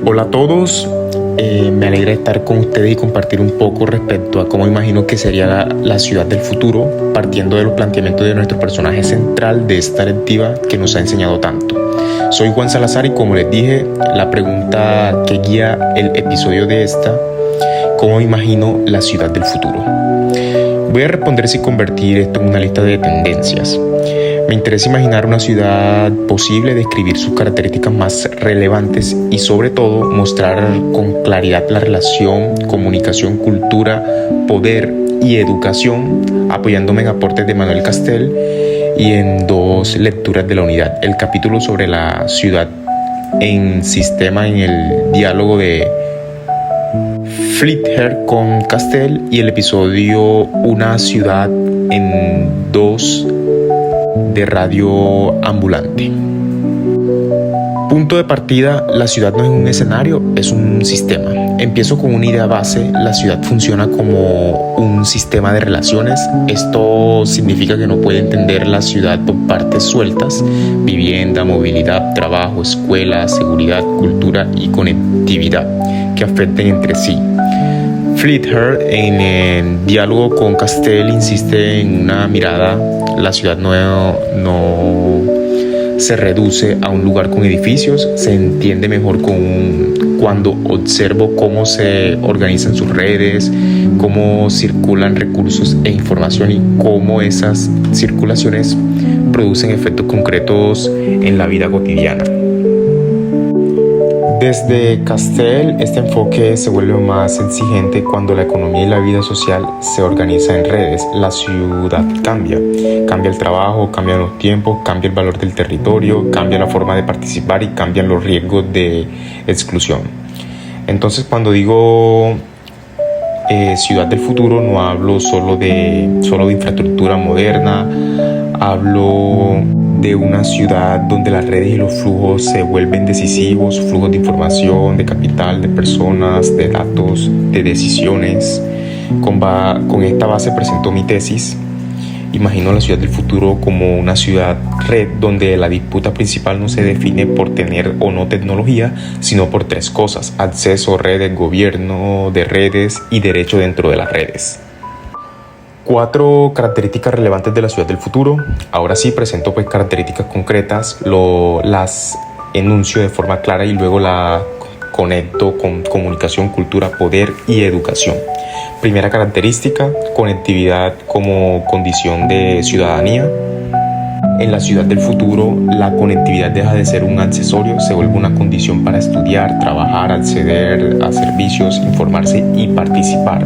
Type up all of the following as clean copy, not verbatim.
Hola a todos, me alegra estar con ustedes y compartir un poco respecto a cómo imagino que sería la ciudad del futuro, partiendo de los planteamientos de nuestro personaje central de esta lectiva que nos ha enseñado tanto. Soy Juan Salazar y como les dije, la pregunta que guía el episodio de ¿cómo imagino la ciudad del futuro? Voy a responder sin convertir esto en una lista de tendencias. Me interesa imaginar una ciudad posible, describir sus características más relevantes y sobre todo mostrar con claridad la relación, comunicación, cultura, poder y educación, apoyándome en aportes de Manuel Castel y en 2 lecturas de la unidad. El capítulo sobre la ciudad en sistema en el diálogo de Flitter con Castel y el episodio Una ciudad en 2 de Radio Ambulante. Punto de partida: la ciudad no es un escenario, es un sistema. Empiezo con una idea base: la ciudad funciona como un sistema de relaciones. Esto significa que no puede entender la ciudad por partes sueltas: vivienda, movilidad, trabajo, escuela, seguridad, cultura y conectividad que afecten entre sí. Flitter, en el diálogo con Castel, insiste en una mirada: la ciudad no se reduce a un lugar con edificios, se entiende mejor cuando observo cómo se organizan sus redes, cómo circulan recursos e información y cómo esas circulaciones producen efectos concretos en la vida cotidiana. Desde Castel, este enfoque se vuelve más exigente cuando la economía y la vida social se organizan en redes. La ciudad cambia el trabajo, cambian los tiempos, cambia el valor del territorio, cambia la forma de participar y cambian los riesgos de exclusión. Entonces, cuando digo ciudad del futuro, no hablo solo de infraestructura moderna, hablo de una ciudad donde las redes y los flujos se vuelven decisivos, flujos de información, de capital, de personas, de datos, de decisiones. Con esta base presento mi tesis. Imagino la ciudad del futuro como una ciudad red donde la disputa principal no se define por tener o no tecnología, sino por 3 cosas: acceso, redes, gobierno de redes y derecho dentro de las redes. 4 características relevantes de la ciudad del futuro. Ahora sí presento características concretas, las enuncio de forma clara y luego la conecto con comunicación, cultura, poder y educación. Primera característica: conectividad como condición de ciudadanía. En la ciudad del futuro, la conectividad deja de ser un accesorio, se vuelve una condición para estudiar, trabajar, acceder a servicios, informarse y participar.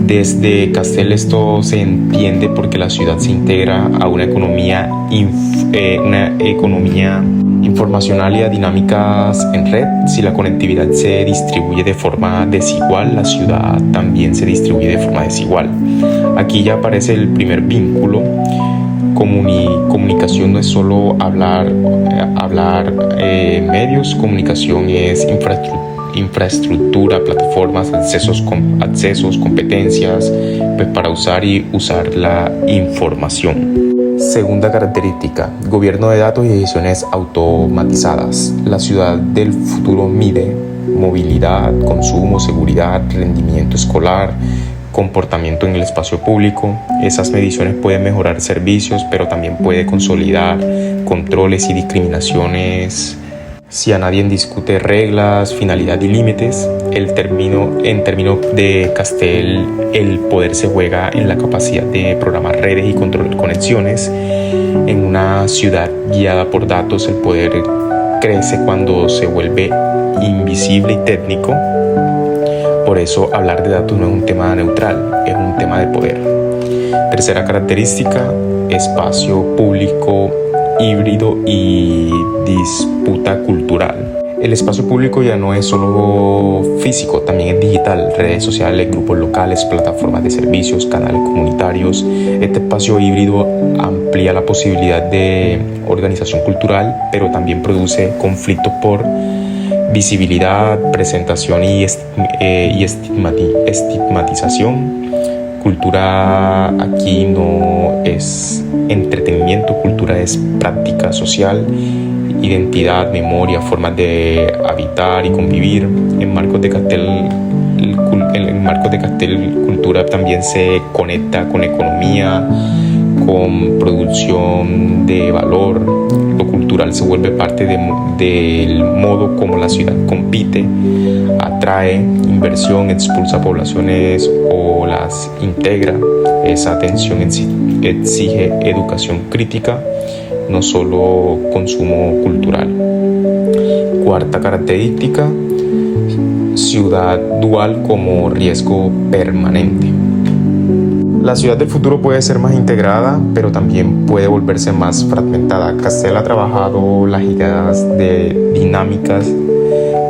Desde Castel esto se entiende porque la ciudad se integra a una economía informacional y a dinámicas en red. Si la conectividad se distribuye de forma desigual, la ciudad también se distribuye de forma desigual. Aquí ya aparece el primer vínculo. Comunicación no es solo hablar medios, comunicación es infraestructura, plataformas, accesos, competencias, para usar la información. Segunda característica: gobierno de datos y decisiones automatizadas. La ciudad del futuro mide movilidad, consumo, seguridad, rendimiento escolar, comportamiento en el espacio público. Esas mediciones pueden mejorar servicios, pero también puede consolidar controles y discriminaciones si a nadie discute reglas, finalidad y límites. En términos de Castel, el poder se juega en la capacidad de programar redes y controlar conexiones. En una ciudad guiada por datos, el poder crece cuando se vuelve invisible y técnico. Por eso hablar de datos no es un tema neutral, es un tema de poder. Tercera característica: espacio público híbrido y disputa cultural. El espacio público ya no es solo físico, también es digital: redes sociales, grupos locales, plataformas de servicios, canales comunitarios. Este espacio híbrido amplía la posibilidad de organización cultural, pero también produce conflictos por visibilidad, presentación y estigmatización. Cultura aquí no es entretenimiento, cultura es práctica social identidad, memoria, formas de habitar y convivir. En marcos de Castel, cultura también se conecta con economía, con producción de valor. Lo cultural se vuelve parte del modo como la ciudad compite, atrae inversión, expulsa poblaciones o las integra. Esa atención exige educación crítica, no solo consumo cultural. Cuarta característica, ciudad dual como riesgo permanente. La ciudad del futuro puede ser más integrada, pero también puede volverse más fragmentada. Castel ha trabajado las ideas de dinámicas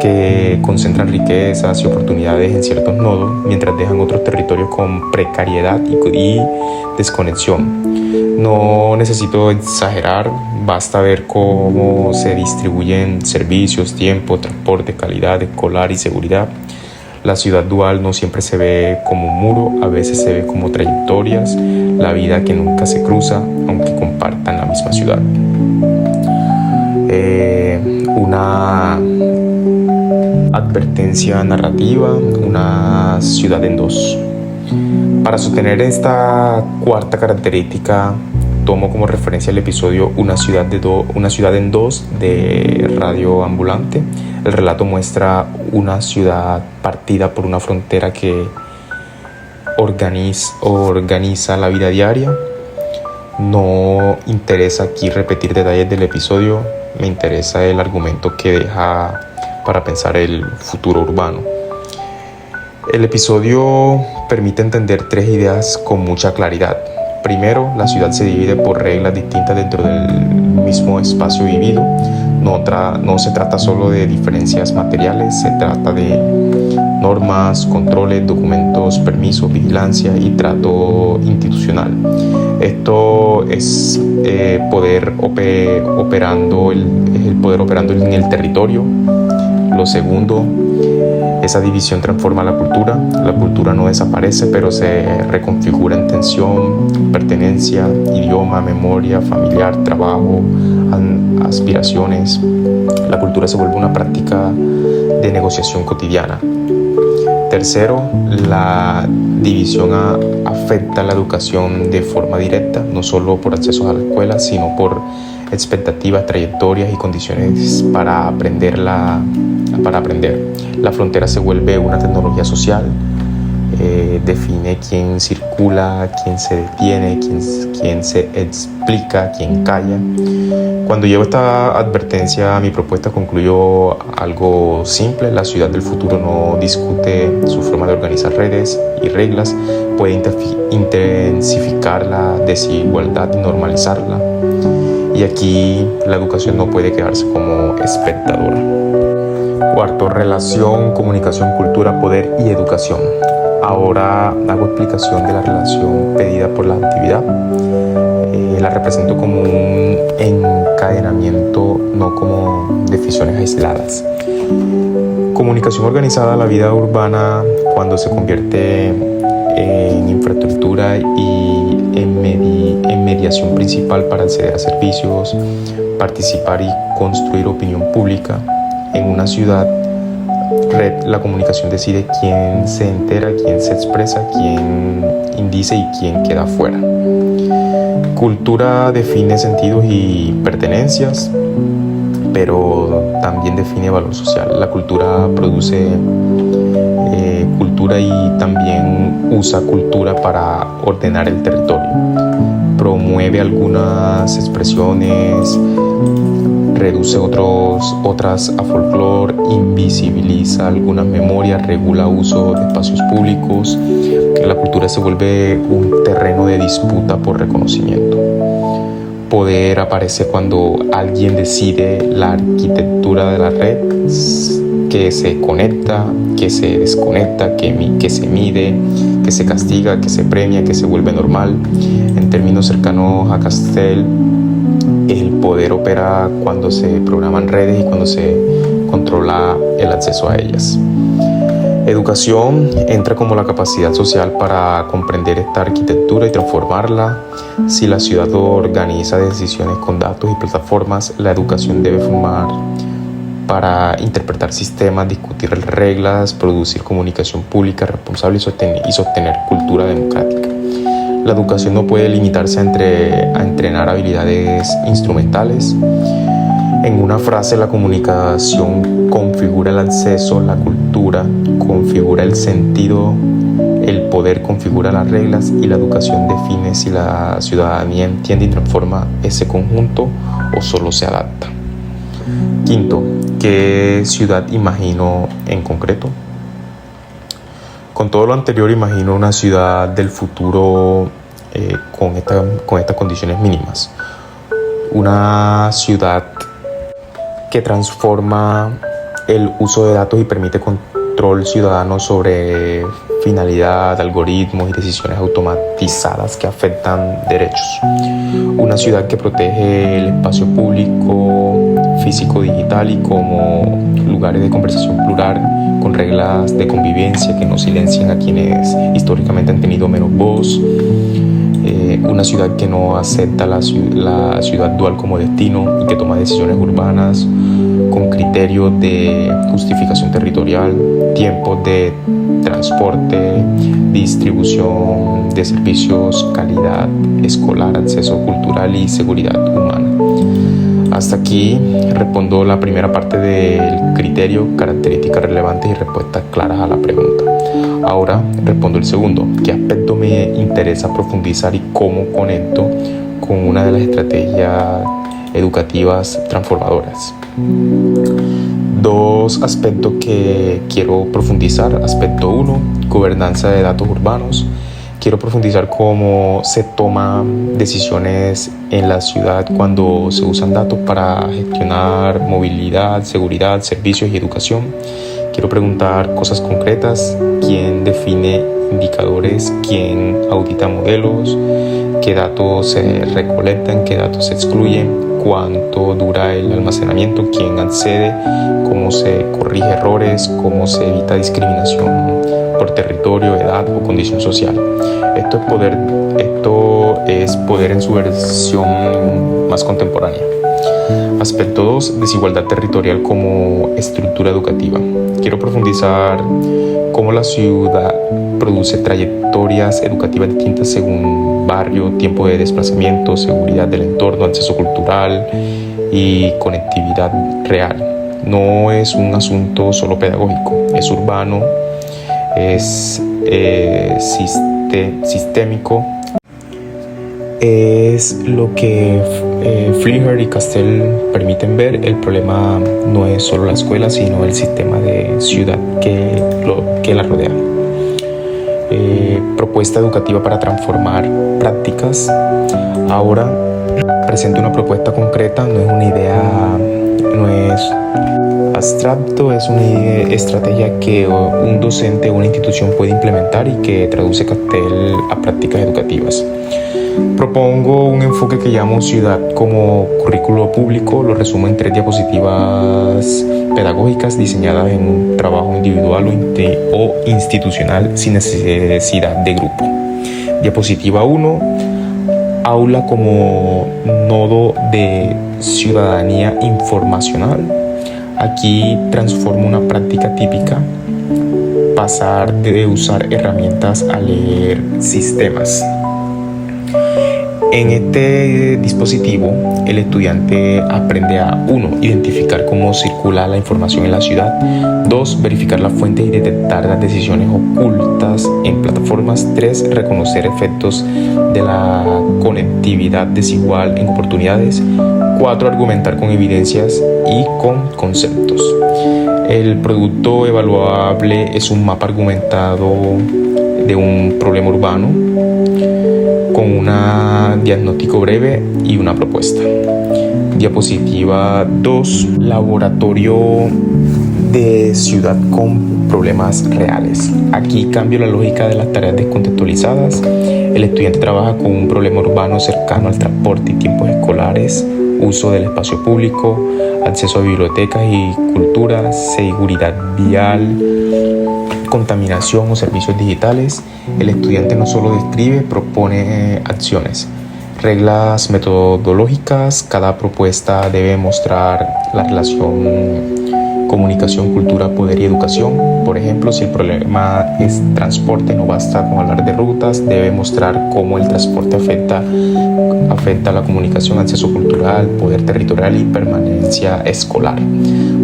que concentran riquezas y oportunidades en ciertos nodos, mientras dejan otros territorios con precariedad y desconexión. No necesito exagerar, basta ver cómo se distribuyen servicios, tiempo, transporte, calidad escolar y seguridad. La ciudad dual no siempre se ve como un muro, a veces se ve como trayectorias, la vida que nunca se cruza, aunque compartan la misma ciudad. Una advertencia narrativa, una ciudad en dos. Para sostener esta cuarta característica, tomo como referencia el episodio Una ciudad en dos de Radio Ambulante. El relato muestra una ciudad partida por una frontera que organiza la vida diaria. No interesa aquí repetir detalles del episodio, me interesa el argumento que deja para pensar el futuro urbano. El episodio permite entender tres ideas con mucha claridad. Primero, la ciudad se divide por reglas distintas dentro del mismo espacio vivido. No se trata solo de diferencias materiales, se trata de normas, controles, documentos, permisos, vigilancia y trato institucional. Esto es el poder operando en el territorio. Lo segundo, esa división transforma la cultura. La cultura no desaparece, pero se reconfigura en tensión, pertenencia, idioma, memoria, familiar, trabajo, aspiraciones. La cultura se vuelve una práctica de negociación cotidiana. Tercero, la división afecta la educación de forma directa, no solo por acceso a la escuela, sino por expectativas, trayectorias y condiciones para aprender. La frontera se vuelve una tecnología social, define quién circula, quién se detiene, quién se explica, quién calla. Cuando llevo esta advertencia, mi propuesta concluyó algo simple: la ciudad del futuro no discute su forma de organizar redes y reglas, puede intensificar la desigualdad y normalizarla. Y aquí la educación no puede quedarse como espectadora. Cuarto, relación, comunicación, cultura, poder y educación. Ahora hago explicación de la relación pedida por la actividad. La represento como un encadenamiento, no como definiciones aisladas. Comunicación organizada, la vida urbana cuando se convierte en infraestructura y en mediación principal para acceder a servicios, participar y construir opinión pública. En una ciudad red, la comunicación decide quién se entera, quién se expresa, quién indice y quién queda fuera. Cultura define sentidos y pertenencias, pero también define valor social. La cultura produce cultura y también usa cultura para ordenar el territorio. Promueve algunas expresiones, reduce otras a folclore, invisibiliza algunas memorias, regula uso de espacios públicos. La cultura se vuelve un terreno de disputa por reconocimiento. Poder aparece cuando alguien decide la arquitectura de la red, que se conecta, que se desconecta, que se mide, que se castiga, que se premia, que se vuelve normal. En términos cercanos a Castel, el poder opera cuando se programan redes y cuando se controla el acceso a ellas. Educación entra como la capacidad social para comprender esta arquitectura y transformarla. Si la ciudad organiza decisiones con datos y plataformas, la educación debe formar para interpretar sistemas, discutir reglas, producir comunicación pública responsable y sostener cultura democrática. La educación no puede limitarse a entrenar habilidades instrumentales. En una frase, la comunicación configura el acceso, la cultura configura el sentido, el poder configura las reglas y la educación define si la ciudadanía entiende y transforma ese conjunto o solo se adapta. Quinto, ¿qué ciudad imagino en concreto? Con todo lo anterior, imagino una ciudad del futuro con estas condiciones mínimas. Una ciudad que transforma el uso de datos y permite control ciudadano sobre finalidad, algoritmos y decisiones automatizadas que afectan derechos. Una ciudad que protege el espacio público, físico, digital y como lugares de conversación plural con reglas de convivencia que no silencien a quienes históricamente han tenido menos voz. Una ciudad que no acepta la ciudad dual como destino y que toma decisiones urbanas con criterios de justificación territorial, tiempos de transporte, distribución de servicios, calidad escolar, acceso cultural y seguridad humana. Hasta aquí respondo la primera parte del criterio, características relevantes y respuestas claras a la pregunta. Ahora respondo el segundo, ¿qué aspecto me interesa profundizar y cómo conecto con una de las estrategias educativas transformadoras? Dos aspectos que quiero profundizar. Aspecto 1, gobernanza de datos urbanos. Quiero profundizar cómo se toman decisiones en la ciudad cuando se usan datos para gestionar movilidad, seguridad, servicios y educación. Quiero preguntar cosas concretas: quién define indicadores, quién audita modelos, qué datos se recolectan, qué datos se excluyen, cuánto dura el almacenamiento, quién accede, cómo se corrige errores, cómo se evita discriminación por territorio, edad o condición social. Esto es poder en su versión más contemporánea. Aspecto 2, desigualdad territorial como estructura educativa. Quiero profundizar cómo la ciudad produce trayectorias educativas distintas según barrio, tiempo de desplazamiento, seguridad del entorno, acceso cultural y conectividad real. No es un asunto solo pedagógico, es urbano, es sistémico. Es lo que Fliher y Castell permiten ver. El problema no es solo la escuela, sino el sistema de ciudad que la rodea. Propuesta educativa para transformar prácticas. Ahora presento una propuesta concreta, no es una idea, no es abstracto, es una estrategia que un docente o una institución puede implementar y que traduce Castell a prácticas educativas. Propongo un enfoque que llamo ciudad como currículo público. Lo resumo en 3 diapositivas pedagógicas diseñadas en un trabajo individual o institucional sin necesidad de grupo. Diapositiva 1, aula como nodo de ciudadanía informacional. Aquí transformo una práctica típica, pasar de usar herramientas a leer sistemas. En este dispositivo, el estudiante aprende a 1. Identificar cómo circula la información en la ciudad, 2. Verificar la fuente y detectar las decisiones ocultas en plataformas, 3. Reconocer efectos de la conectividad desigual en oportunidades, 4. Argumentar con evidencias y con conceptos. El producto evaluable es un mapa argumentado de un problema urbano con un diagnóstico breve y una propuesta. Diapositiva 2, laboratorio de ciudad con problemas reales. Aquí cambio la lógica de las tareas descontextualizadas. El estudiante trabaja con un problema urbano cercano al transporte y tiempos escolares, uso del espacio público, acceso a bibliotecas y cultura, seguridad vial, contaminación o servicios digitales, el estudiante no solo describe, propone acciones. Reglas metodológicas, cada propuesta debe mostrar la relación comunicación, cultura, poder y educación. Por ejemplo, si el problema es transporte, no basta con hablar de rutas, debe mostrar cómo el transporte afecta a la comunicación, acceso cultural, poder territorial y permanencia escolar.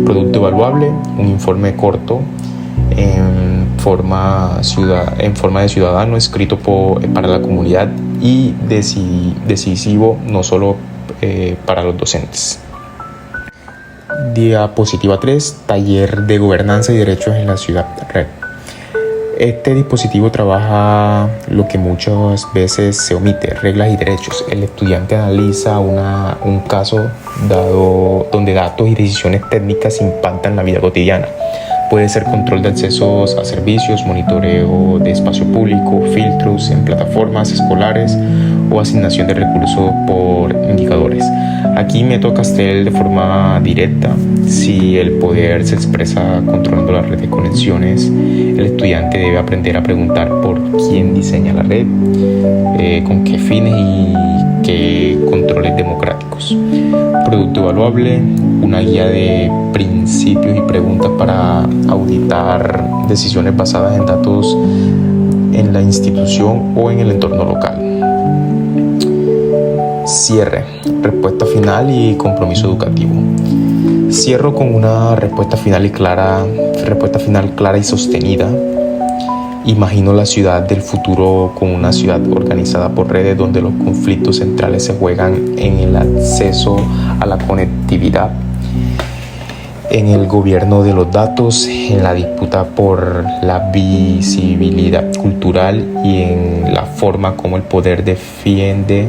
Producto evaluable, un informe corto en forma de ciudadano, escrito para la comunidad y decisivo no solo para los docentes. Diapositiva 3, taller de gobernanza y derechos en la ciudad red. Este dispositivo trabaja lo que muchas veces se omite, reglas y derechos. El estudiante analiza un caso dado donde datos y decisiones técnicas impactan la vida cotidiana. Puede ser control de accesos a servicios, monitoreo de espacio público, filtros en plataformas escolares o asignación de recursos por indicadores. Aquí Método Castell de forma directa. Si el poder se expresa controlando la red de conexiones, el estudiante debe aprender a preguntar por quién diseña la red, con qué fines y qué controles democráticos. Producto evaluable, una guía de principios y preguntas para auditar decisiones basadas en datos en la institución o en el entorno local. Cierre, respuesta final y compromiso educativo. Cierro con una respuesta final clara y sostenida. Imagino la ciudad del futuro como una ciudad organizada por redes donde los conflictos centrales se juegan en el acceso a la conectividad, en el gobierno de los datos, en la disputa por la visibilidad cultural y en la forma como el poder defiende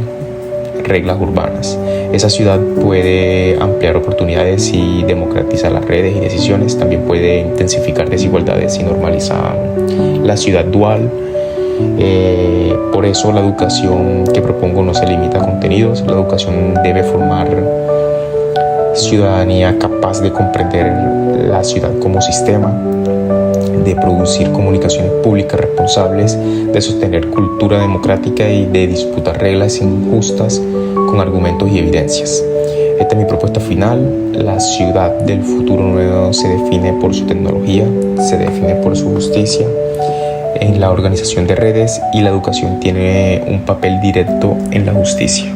reglas urbanas. Esa ciudad puede ampliar oportunidades y democratizar las redes y decisiones. También puede intensificar desigualdades y normalizar la ciudad dual. Por eso la educación que propongo no se limita a contenidos. La educación debe formar ciudadanía capaz de comprender la ciudad como sistema, de producir comunicaciones públicas responsables, de sostener cultura democrática y de disputar reglas injustas con argumentos y evidencias. Esta es mi propuesta final. La ciudad del futuro no se define por su tecnología, se define por su justicia en la organización de redes, y la educación tiene un papel directo en la justicia.